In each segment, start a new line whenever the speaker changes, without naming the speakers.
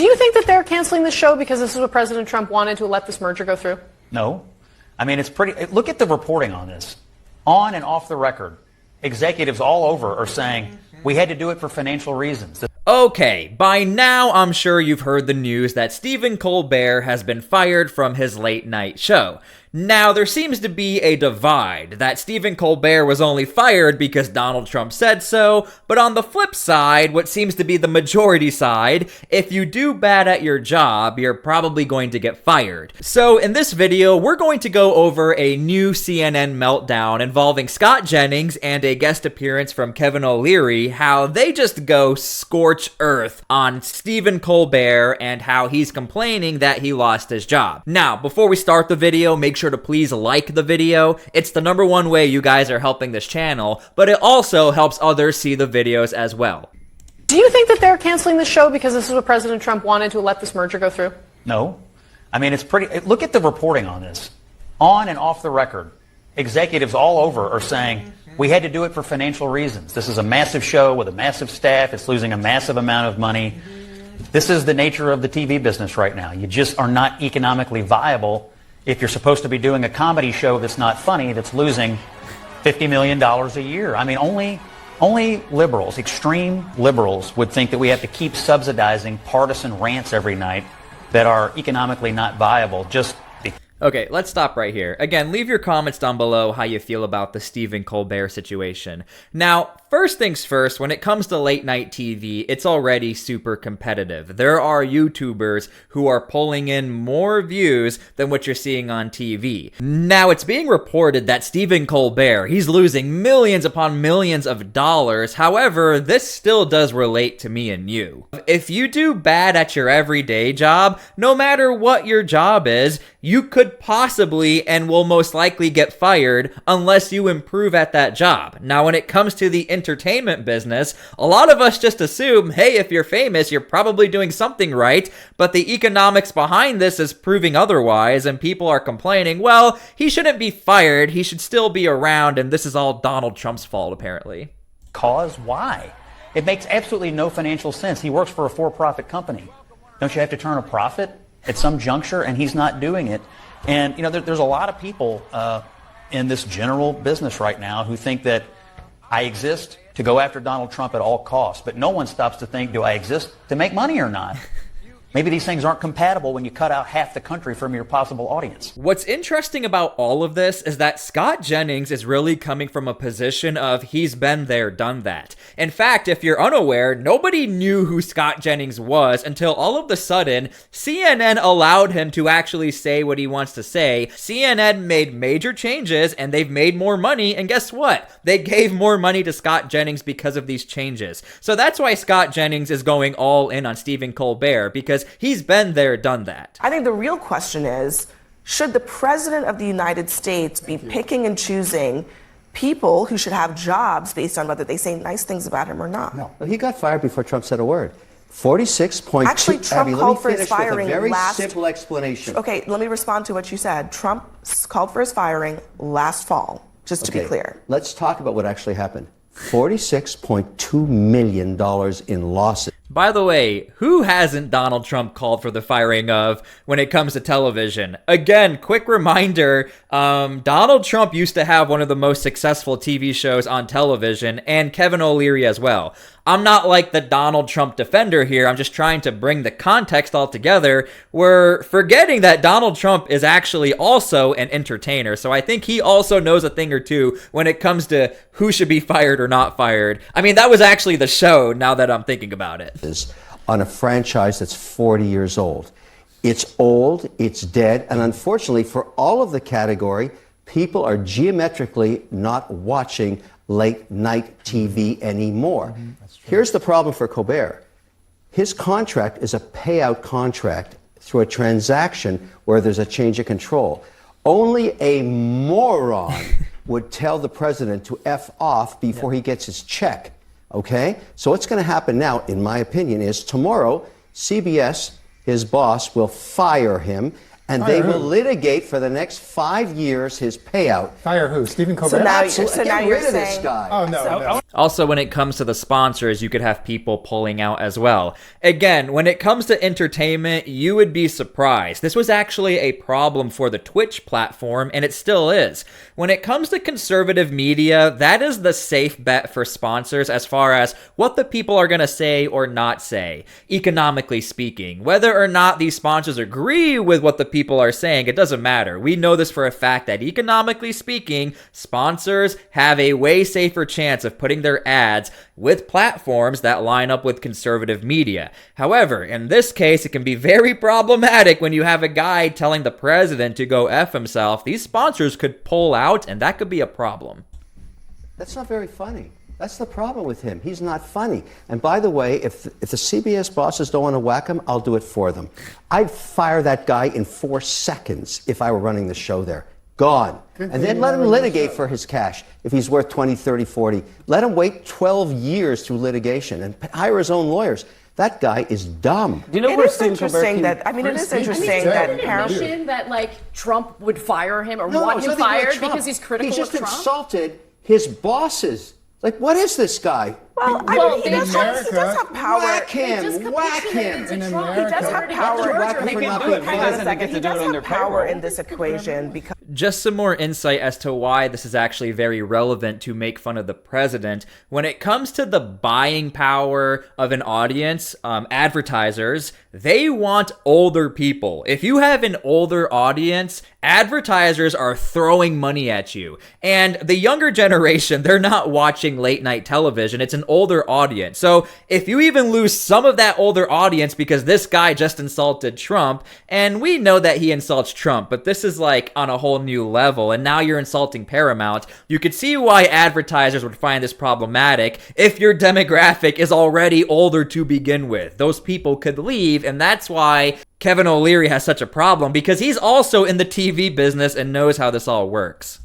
Do you think that they're canceling the show because this is what President Trump wanted to let this merger go through?
No. I mean, it's pretty. Look at the reporting on this. On and off the record, executives all over are saying we had to do it for financial reasons.
Okay, by now I'm sure you've heard the news that Stephen Colbert has been fired from his late night show. Now, there seems to be a divide that Stephen Colbert was only fired because Donald Trump said so, but on the flip side, what seems to be the majority side, if you do bad at your job, you're probably going to get fired. So in this video, we're going to go over a new CNN meltdown involving Scott Jennings and a guest appearance from Kevin O'Leary, how they just go scorch earth on Stephen Colbert and how he's complaining that he lost his job. Now, before we start the video, make sure to please like the video. It's the #1 way you guys are helping this channel, but it also helps others see the videos as well.
Do you think that they're canceling the show because this is what President Trump wanted to let this merger go through?
No. I mean, it's pretty. Look at the reporting on this. On and off the record, executives all over are saying we had to do it for financial reasons. This is a massive show with a massive staff. It's losing a massive amount of money. This is the nature of the TV business right now. You just are not economically viable if you're supposed to be doing a comedy show that's not funny, that's losing $50 million a year. I mean, only liberals, extreme liberals, would think that we have to keep subsidizing partisan rants every night that are economically not viable just because.
Okay, let's stop right here. Again, leave your comments down below how you feel about the Stephen Colbert situation. Now, first things first, when it comes to late night TV, it's already super competitive. There are YouTubers who are pulling in more views than what you're seeing on TV. Now, it's being reported that Stephen Colbert, he's losing millions upon millions of dollars. However, this still does relate to me and you. If you do bad at your everyday job, no matter what your job is, you could possibly and will most likely get fired unless you improve at that job. Now, when it comes to the entertainment business, a lot of us just assume, hey, if you're famous, you're probably doing something right, but the economics behind this is proving otherwise, and people are complaining, well, he shouldn't be fired, he should still be around, and this is all Donald Trump's fault, apparently.
Cause? Why? It makes absolutely no financial sense. He works for a for-profit company. Don't you have to turn a profit at some juncture? And he's not doing it. And, you know, there's a lot of people in this general business right now who think that I exist to go after Donald Trump at all costs, but no one stops to think, do I exist to make money or not? Maybe these things aren't compatible when you cut out half the country from your possible audience.
What's interesting about all of this is that Scott Jennings is really coming from a position of he's been there, done that. In fact, if you're unaware, nobody knew who Scott Jennings was until all of a sudden, CNN allowed him to actually say what he wants to say. CNN made major changes and they've made more money, and guess what? They gave more money to Scott Jennings because of these changes. So that's why Scott Jennings is going all in on Stephen Colbert, because he's been there, done that.
I think the real question is, should the President of the United States be picking and choosing people who should have jobs based on whether they say nice things about him or not?
No, he got fired before Trump said a word. 46.2.
Actually, Trump
Abby,
called for his
with
firing
a very
last.
simple explanation.
Okay, let me respond to what you said. Trump called for his firing last fall, just to be clear.
Let's talk about what actually happened. $46.2 million in losses.
By the way, who hasn't Donald Trump called for the firing of when it comes to television? Again, quick reminder, Donald Trump used to have one of the most successful TV shows on television, and Kevin O'Leary as well. I'm not like the Donald Trump defender here, I'm just trying to bring the context all together. We're forgetting that Donald Trump is actually also an entertainer, so I think he also knows a thing or two when it comes to who should be fired or not fired. I mean, that was actually the show, now that I'm thinking about it.
On a franchise that's 40 years old. It's old, it's dead, and unfortunately for all of the category, people are geometrically not watching late night TV anymore. Here's the problem for Colbert. His contract is a payout contract through a transaction where there's a change of control. Only a moron would tell the president to F off before he gets his check. Okay? So what's going to happen now, in my opinion, is tomorrow, CBS, his boss, will fire him, And they will litigate for the next 5 years his payout.
Fire who? Stephen Colbert?
So now,
Absolutely.
so now
Get
you're
rid of this
saying,
guy.
Oh, no.
Also, when it comes to the sponsors, you could have people pulling out as well. Again, when it comes to entertainment, you would be surprised. This was actually a problem for the Twitch platform, and it still is. When it comes to conservative media, that is the safe bet for sponsors as far as what the people are going to say or not say, economically speaking. Whether or not these sponsors agree with what the people are saying, it doesn't matter. We know this for a fact that economically speaking, sponsors have a way safer chance of putting their ads with platforms that line up with conservative media. However, in this case, it can be very problematic when you have a guy telling the president to go F himself. These sponsors could pull out, and that could be a problem.
That's not very funny. That's the problem with him. He's not funny. And by the way, if the CBS bosses don't want to whack him, I'll do it for them. I'd fire that guy in 4 seconds if I were running the show there. Gone. And then let him litigate for his cash if he's worth 20, 30, 40. Let him wait 12 years through litigation and hire his own lawyers. That guy is dumb.
Do you know
it
where
is
Stephen Colbert
interesting
came-
that, I mean, it is interesting
Is
that
it an
Paramount.
admission that like Trump would fire him or
No,
want
it's
him
nothing to do with
fired
Trump.
because he's critical
He just
of Trump?
insulted his bosses. Like, what is this guy?
Well, I
Well,
mean, he
in
does have power.
Whack
They
him,
just
whack
capitulated
him.
to
In
Trump.
America.
He does
have
have
power.
Whack him
He
for
can
not
do
being
it, but he
funny.
doesn't get to
He
do it
does
on their
have power
payroll.
in this equation because
Just some more insight as to why this is actually very relevant to make fun of the president. When it comes to the buying power of an audience, advertisers, they want older people. If you have an older audience, advertisers are throwing money at you. And the younger generation, they're not watching late night television. It's an older audience. So if you even lose some of that older audience because this guy just insulted Trump, and we know that he insults Trump, but this is like on a whole new level, and now you're insulting Paramount, you could see why advertisers would find this problematic if your demographic is already older to begin with. Those people could leave, and that's why Kevin O'Leary has such a problem, because he's also in the TV business and knows how this all works.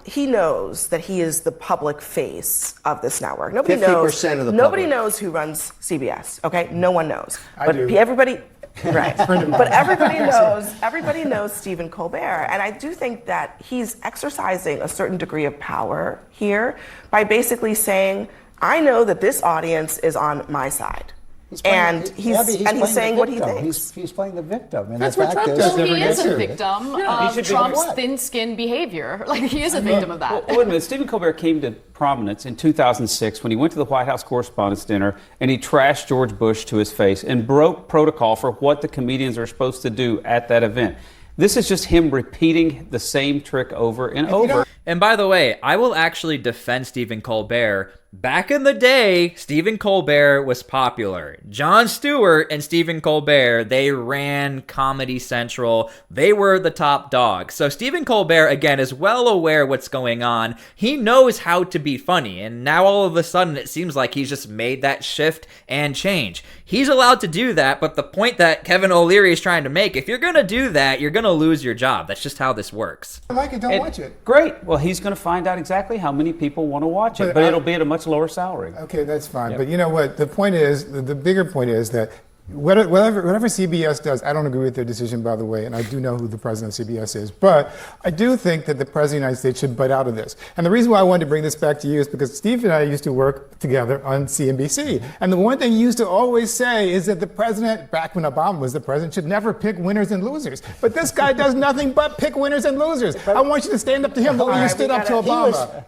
he knows that he is the public face of this network.
50% of the
Nobody
public.
knows who runs CBS. Okay, no one knows.
I
But
do.
everybody, right?
Friend of mine.
But everybody knows. Everybody knows Stephen Colbert, and I do think that he's exercising a certain degree of power here by basically saying, "I know that this audience is on my side." He's saying what he thinks.
He's playing the victim. And
That's
the
what
fact
Trump
is,
does
Well, he
every
is
day.
a victim
he
of
should be-
Trump's
What?
thin-skinned behavior. Like, he is a victim of that.
Well, wait a minute. Stephen Colbert came to prominence in 2006 when he went to the White House Correspondents' Dinner and he trashed George Bush to his face and broke protocol for what the comedians are supposed to do at that event. This is just him repeating the same trick over and over.
And by the way, I will actually defend Stephen Colbert. Back in the day, Stephen Colbert was popular. Jon Stewart and Stephen Colbert, they ran Comedy Central. They were the top dogs. So Stephen Colbert, again, is well aware what's going on. He knows how to be funny. And now all of a sudden, it seems like he's just made that shift and change. He's allowed to do that, but the point that Kevin O'Leary is trying to make, if you're going to do that, you're going to lose your job. That's just how this works.
I like it, don't watch it.
Great. Well, he's going to find out exactly how many people want to watch it, but it'll be at a much lower salary.
Okay, that's fine. But you know what? The point is, the bigger point is that whatever CBS does, I don't agree with their decision, by the way, and I do know who the president of CBS is, but I do think that the president of the United States should butt out of this. And the reason why I wanted to bring this back to you is because Steve and I used to work together on CNBC. And the one thing he used to always say is that the president, back when Obama was the president, should never pick winners and losers. But this guy does nothing but pick winners and losers. I want you to stand up to him the way you stood up to Obama.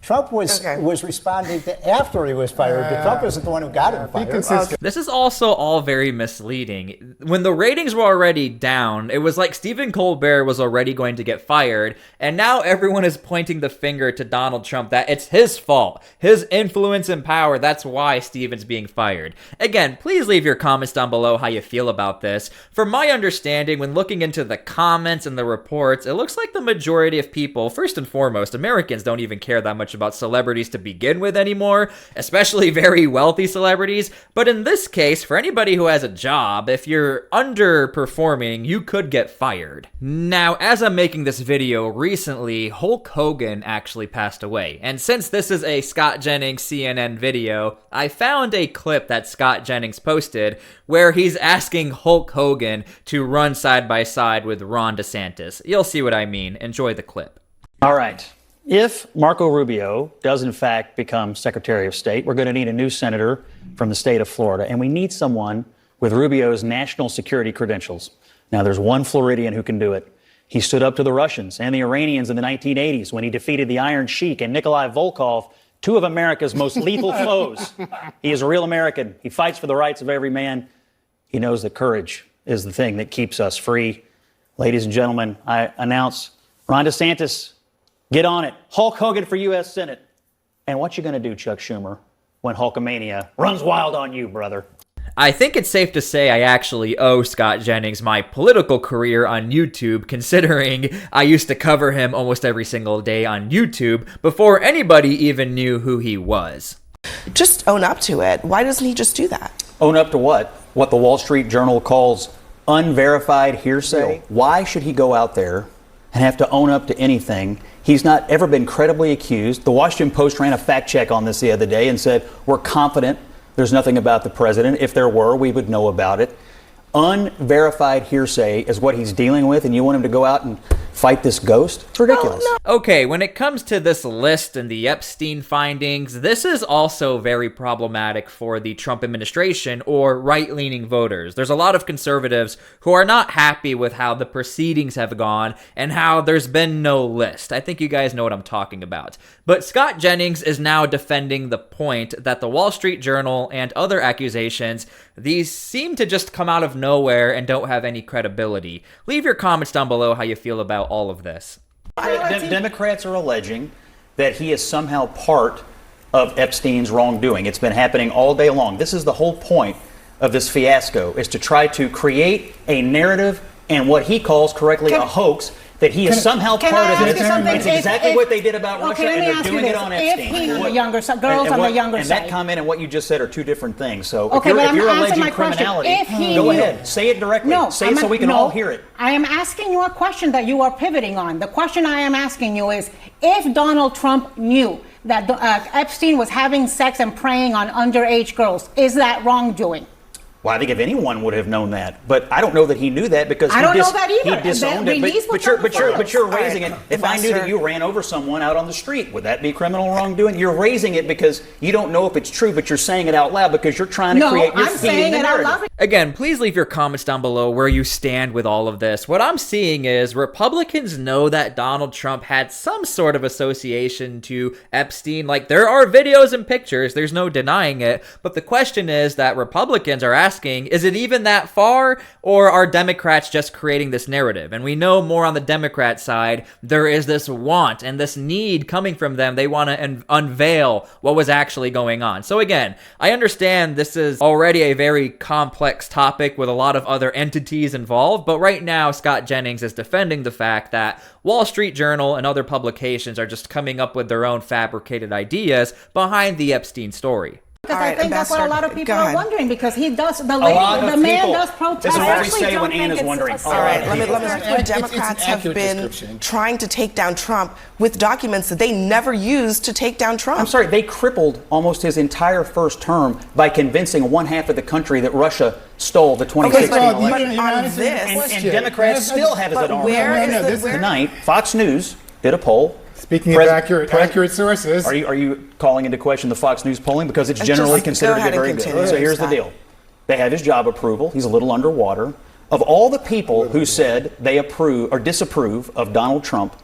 Trump was responding to after he was fired, but Trump isn't the one who got him
Be
fired.
consistent.
This is also all very misleading. When the ratings were already down, it was like Stephen Colbert was already going to get fired, and now everyone is pointing the finger to Donald Trump that it's his fault, his influence and power, that's why Stephen's being fired. Again, please leave your comments down below how you feel about this. From my understanding, when looking into the comments and the reports, it looks like the majority of people, first and foremost, Americans don't even care that much about celebrities to begin with anymore, especially very wealthy celebrities, but in this case, case, for anybody who has a job, if you're underperforming, you could get fired. Now, as I'm making this video, recently, Hulk Hogan actually passed away. And since this is a Scott Jennings CNN video, I found a clip that Scott Jennings posted where he's asking Hulk Hogan to run side by side with Ron DeSantis. You'll see what I mean. Enjoy the clip.
All right. If Marco Rubio does in fact become Secretary of State, we're going to need a new senator from the state of Florida, and we need someone with Rubio's national security credentials. Now, there's one Floridian who can do it. He stood up to the Russians and the Iranians in the 1980s when he defeated the Iron Sheik and Nikolai Volkov, two of America's most lethal foes. He is a real American. He fights for the rights of every man. He knows that courage is the thing that keeps us free. Ladies and gentlemen, I announce Ron DeSantis. Get on it. Hulk Hogan for U.S. Senate. And what you going to do, Chuck Schumer, when Hulkamania runs wild on you, brother?
I think it's safe to say I actually owe Scott Jennings my political career on YouTube, considering I used to cover him almost every single day on YouTube before anybody even knew who he was.
Just own up to it. Why doesn't he just do that?
Own up to what? What the Wall Street Journal calls unverified hearsay? Why should he go out there and have to own up to anything? He's not ever been credibly accused. The Washington Post ran a fact check on this the other day and said, we're confident there's nothing about the president. If there were, we would know about it. Unverified hearsay is what he's dealing with, and you want him to go out and fight this ghost? It's ridiculous.
Okay, when it comes to this list and the Epstein findings, this is also very problematic for the Trump administration or right-leaning voters. There's a lot of conservatives who are not happy with how the proceedings have gone and how there's been no list. I think you guys know what I'm talking about. But Scott Jennings is now defending the point that the Wall Street Journal and other accusations, these seem to just come out of nowhere and don't have any credibility. Leave your comments down below how you feel about all of this.
Democrats are alleging that he is somehow part of Epstein's wrongdoing. It's been happening all day long. This is the whole point of this fiasco, is to try to create a narrative and what he calls correctly a hoax, that he is somehow part of it. It's exactly what they did about Russia, and they're doing it on Epstein.
If he, the younger girls on the younger
and
side.
that comment and what you just said are two different things. So
Okay,
if you're
I'm answering
alleging
my question.
criminality,
If he
go
knew-
ahead. Say it directly.
No,
Say it so we can all hear it.
I am asking you a question that you are pivoting on. The question I am asking you is, if Donald Trump knew that Epstein was having sex and preying on underage girls, is that wrongdoing?
Well, I think if anyone would have known that, but I don't know that he knew that because
I don't know that either.
he disowned
The
it.
release was
But you're raising it. If I knew that
Ambassador-
you ran over someone out on the street, would that be criminal wrongdoing? You're raising it because you don't know if it's true, but you're saying it out loud because you're trying to
No,
create. You're
I'm
feeding
saying
the
it out
narrative.
loud.
Again, please leave your comments down below where you stand with all of this. What I'm seeing is Republicans know that Donald Trump had some sort of association to Epstein. Like, there are videos and pictures, there's no denying it. But the question is that Republicans are asking, is it even that far, or are Democrats just creating this narrative? And we know more on the Democrat side, there is this want and this need coming from them. They want to unveil what was actually going on. So again, I understand this is already a very complex topic with a lot of other entities involved, but right now Scott Jennings is defending the fact that Wall Street Journal and other publications are just coming up with their own fabricated ideas behind the Epstein story.
Because
All
I
right,
think that's what a lot of
Ambassador,
people
go
are
ahead.
wondering, because he does, the
lot of
man
people-
does protest.
This is what we
I actually
say
don't
when
think
Anna's
it's
wondering.
a-
All
All right, let me
It's
explain.
an
Democrats have
accurate
been
description.
trying to take down Trump with documents that they never used to take down Trump.
I'm sorry, they crippled almost his entire first term by convincing one half of the country that Russia stole the 2016
Okay, but
election.
on
United
this-
And Democrats still have it
But
on.
where
No,
is
no,
the-
this is-
where-
Tonight, Fox News did a poll.
Speaking of accurate sources.
Are you calling into question the Fox News polling? Because it's
Just
generally
go
considered to
ahead
be
and
very good.
continue,
So here's the
Scott.
deal. They have his job approval. He's a little underwater. Of all the people who said they approve or disapprove of Donald Trump,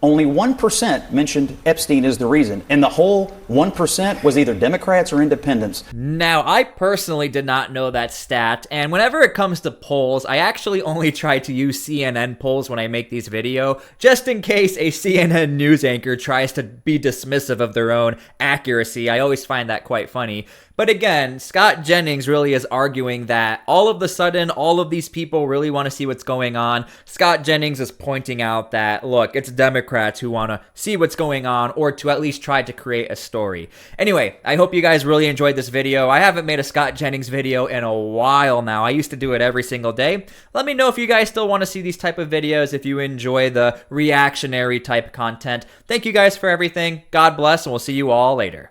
only 1% mentioned Epstein as the reason. And the whole 1% was either Democrats or independents.
Now, I personally did not know that stat, and whenever it comes to polls, I actually only try to use CNN polls when I make these videos, just in case a CNN news anchor tries to be dismissive of their own accuracy. I always find that quite funny. But again, Scott Jennings really is arguing that all of a sudden, all of these people really want to see what's going on. Scott Jennings is pointing out that, look, it's Democrats who want to see what's going on or to at least try to create a story. Anyway, I hope you guys really enjoyed this video. I haven't made a Scott Jennings video in a while now. I used to do it every single day. Let me know if you guys still want to see these type of videos, if you enjoy the reactionary type content. Thank you guys for everything. God bless, and we'll see you all later.